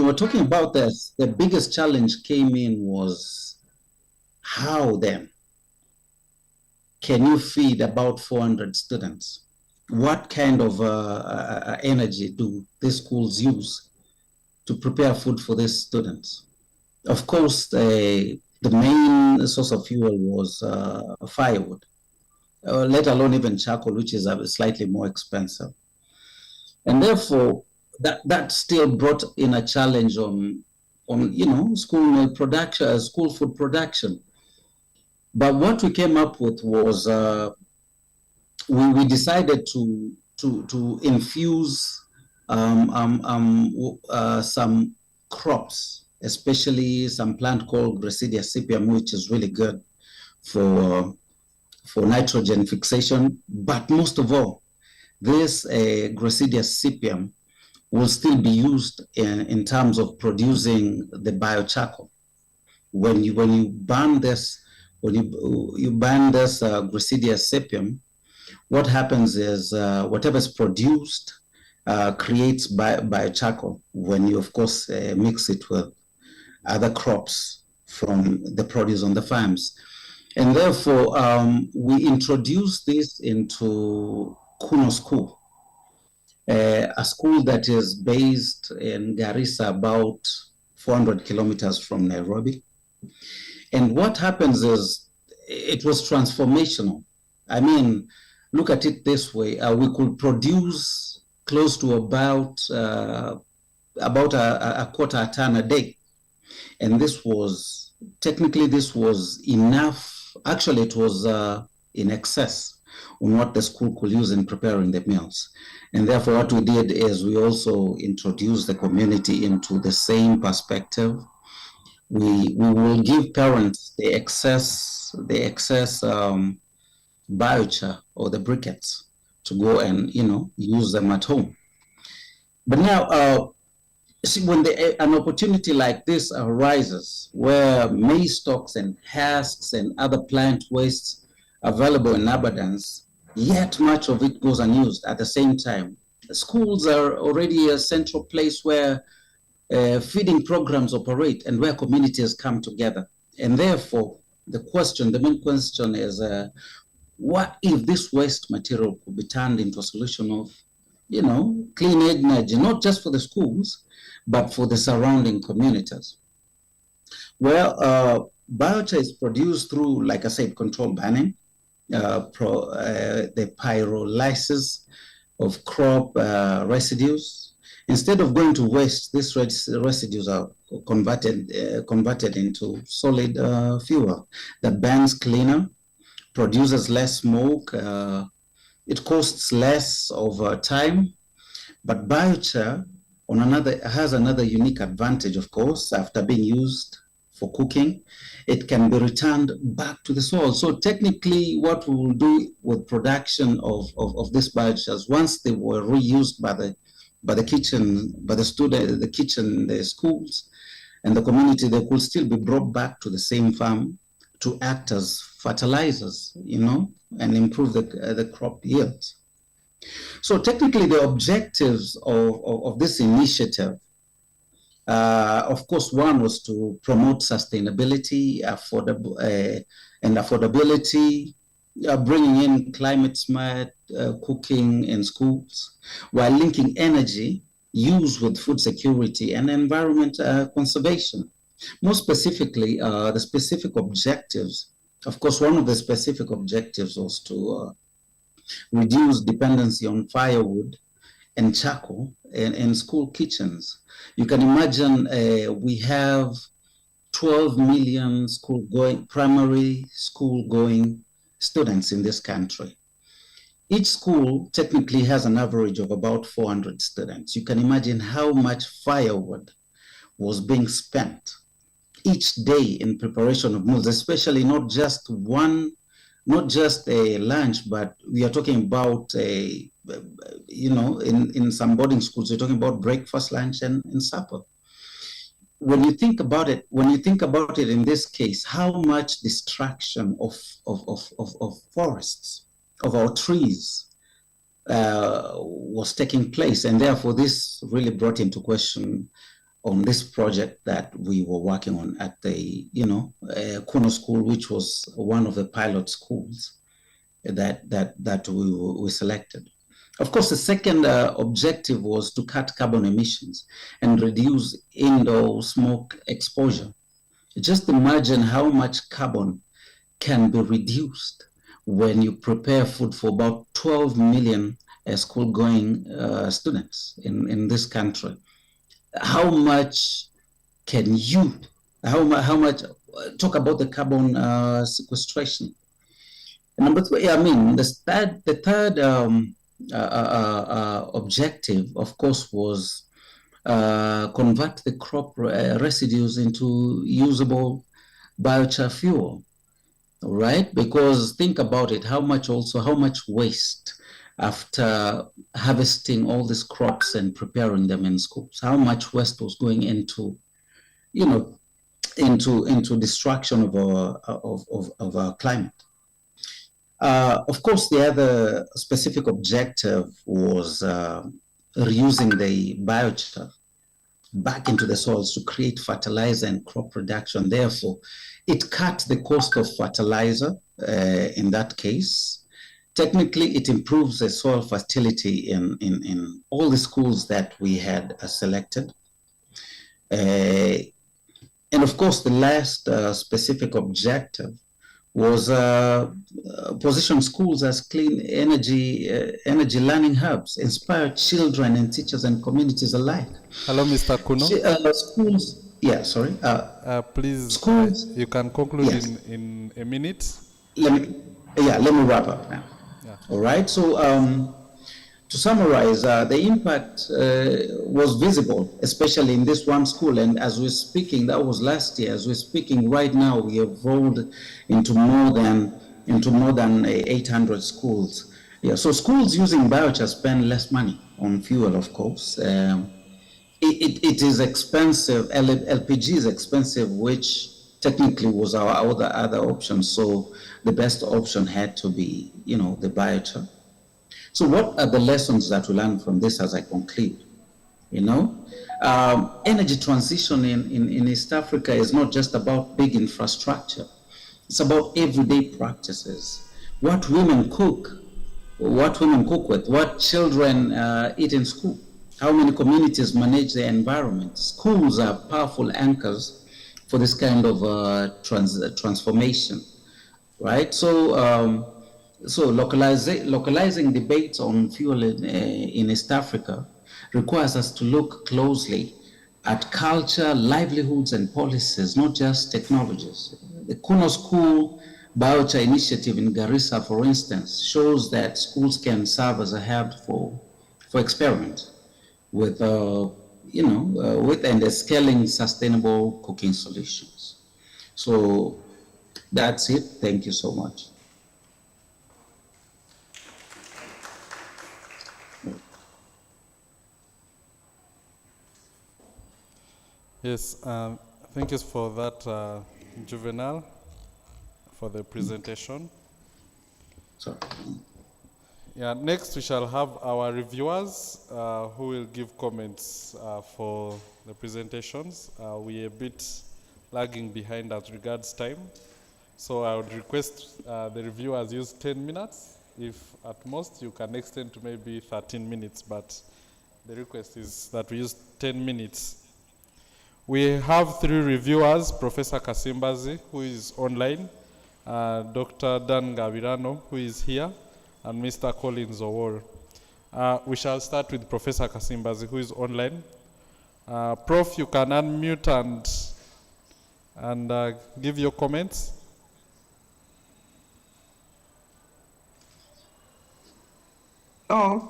we're talking about this, the biggest challenge came in was how then can you feed about 400 students? What kind of energy do these schools use to prepare food for these students? Of course, the main source of fuel was firewood, let alone even charcoal, which is slightly more expensive. And therefore, that still brought in a challenge on school meal production, school food production. But what we came up with was we decided to infuse some crops, especially some plant called Gracidia sepium, which is really good for nitrogen fixation. But most of all, this Gracidia sepium will still be used in terms of producing the biocharcoal. When you burn this, Gracidia sepium, what happens is whatever is produced creates biocharcoal when you, of course, mix it with other crops from the produce on the farms. And therefore, we introduced this into Kuno School, a school that is based in Garissa, about 400 kilometers from Nairobi. And what happens is it was transformational. I mean, look at it this way. We could produce close to about a quarter a ton a day. And this was, technically, this was enough. Actually, it was in excess on what the school could use in preparing the meals. And therefore, what we did is we also introduced the community into the same perspective. We will give parents the excess biochar or the briquettes to go and use them at home. But now, see, when an opportunity like this arises, where maize stalks and husks and other plant wastes available in abundance, yet much of it goes unused at the same time. The schools are already a central place where feeding programs operate and where communities come together. And therefore, the main question is, what if this waste material could be turned into a solution of, clean energy, not just for the schools, but for the surrounding communities? Well, biochar is produced through, like I said, controlled burning, the pyrolysis of crop residues. Instead of going to waste, these residues are converted into solid fuel that burns cleaner, produces less smoke, it costs less over time. But biochar has another unique advantage, of course. After being used for cooking, it can be returned back to the soil. So technically, what we will do with production of these biochars, once they were reused by the schools, and the community, they could still be brought back to the same farm to act as fertilizers, and improve the crop yields. So technically, the objectives of this initiative, of course, one was to promote sustainability, affordability, bringing in climate-smart cooking in schools, while linking energy use with food security and environment conservation. More specifically, the specific objectives, of course, one of the specific objectives was to reduce dependency on firewood and charcoal in school kitchens. You can imagine we have 12 million primary school-going students in this country. Each school technically has an average of about 400 students. You can imagine how much firewood was being spent each day in preparation of meals, especially not just a lunch, but we are talking about in some boarding schools, we're talking about breakfast, lunch, and supper. When you think about it in this case, how much destruction of forests, of our trees, was taking place, and therefore this really brought into question on this project that we were working on at the, Kuno School, which was one of the pilot schools that we selected. Of course, the second objective was to cut carbon emissions and reduce indoor smoke exposure. Just imagine how much carbon can be reduced when you prepare food for about 12 million school-going students in this country. How much can you, how much, talk about the carbon sequestration. And number three, I mean, the third objective, of course, was convert the crop residues into usable biochar fuel, right? Because think about it, how much waste after harvesting all these crops and preparing them in schools, how much waste was going into, into destruction of our climate. Of course, the other specific objective was reusing the biochar back into the soils to create fertilizer and crop production. Therefore, it cut the cost of fertilizer in that case. Technically, it improves the soil fertility in all the schools that we had selected. And of course, the last specific objective was position schools as clean energy learning hubs, inspire children and teachers and communities alike. Hello, Mr. Kuno. Schools, yeah, sorry. Please, schools, you can conclude yes. in a minute. Let me wrap up now. Yeah. All right. So to summarize, the impact was visible, especially in this one school. And as we're speaking, that was last year. As we're speaking right now, we have rolled into more than 800 schools. Yeah. So schools using biochar spend less money on fuel, of course. It is expensive. LPG is expensive, which technically was our other option. So the best option had to be, the biochar. So what are the lessons that we learn from this as I conclude? Energy transition in East Africa is not just about big infrastructure. It's about everyday practices. What women cook with, what children eat in school, how many communities manage their environment. Schools are powerful anchors for this kind of transformation, right? So localizing debates on fuel in East Africa requires us to look closely at culture, livelihoods, and policies, not just technologies. The Kuno School Biochar Initiative in Garissa, for instance, shows that schools can serve as a hub for experiment with and scaling sustainable cooking solutions. So that's it. Thank you so much. Yes, thank you for that, Juvenal, for the presentation. Sorry. Yeah, next we shall have our reviewers who will give comments for the presentations. We're a bit lagging behind as regards time. So I would request the reviewers use 10 minutes. If at most you can extend to maybe 13 minutes, but the request is that we use 10 minutes. We have 3 reviewers, Professor Kasimbazi, who is online, Dr. Dan Gavirano, who is here, and Mr. Collins Owor. We shall start with Professor Kasimbazi, who is online. Prof, you can unmute and give your comments. Hello?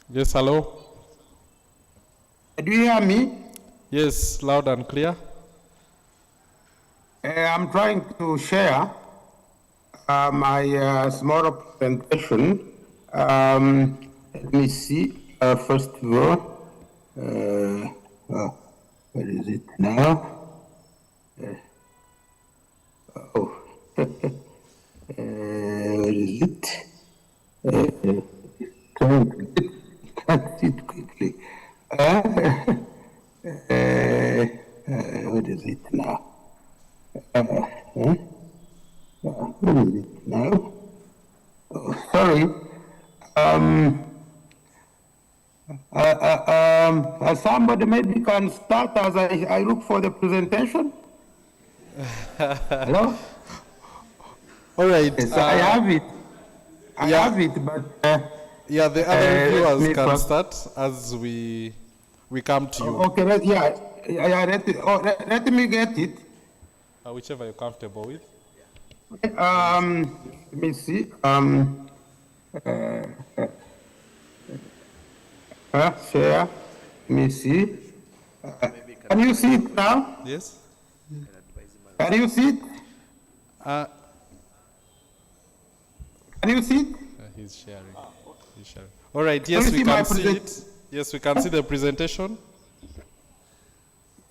Yes, hello? Do you hear me? Yes, loud and clear. I'm trying to share my small presentation. Let me see. First of all, where is it now? Where is it? Can't see it quickly. what is it now? What is it now? Oh, sorry. Somebody maybe can start as I look for the presentation. Hello? All right. Yes, I have it. I yeah. have it, but Yeah, the other reviewers can first. start as we come to you. Okay, let me get it. Whichever you're comfortable with. Let me see. Share. Let me see. Can you see it now? Yes. Can you see it? Can you see it? He's sharing. He's sharing. All right. Yes, we can see it. Yes, we can see the presentation.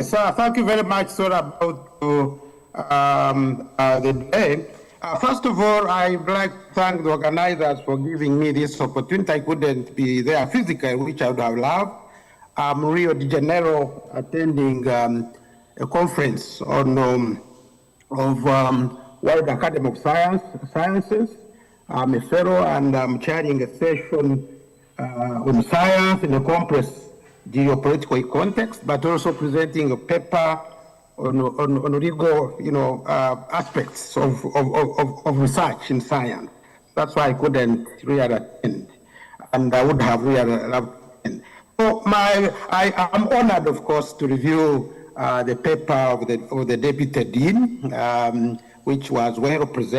So thank you very much, sir, about the day. First of all, I'd like to thank the organizers for giving me this opportunity. I couldn't be there physically, which I would have loved. I'm Rio de Janeiro attending a conference on World Academy of Sciences. I'm a fellow and I'm chairing a session on science in a complex geopolitical context, but also presenting a paper on legal, aspects of research in science. That's why I couldn't really attend, and I would have really loved to attend. So I am honored, of course, to review the paper of the Deputy Dean, which was well presented.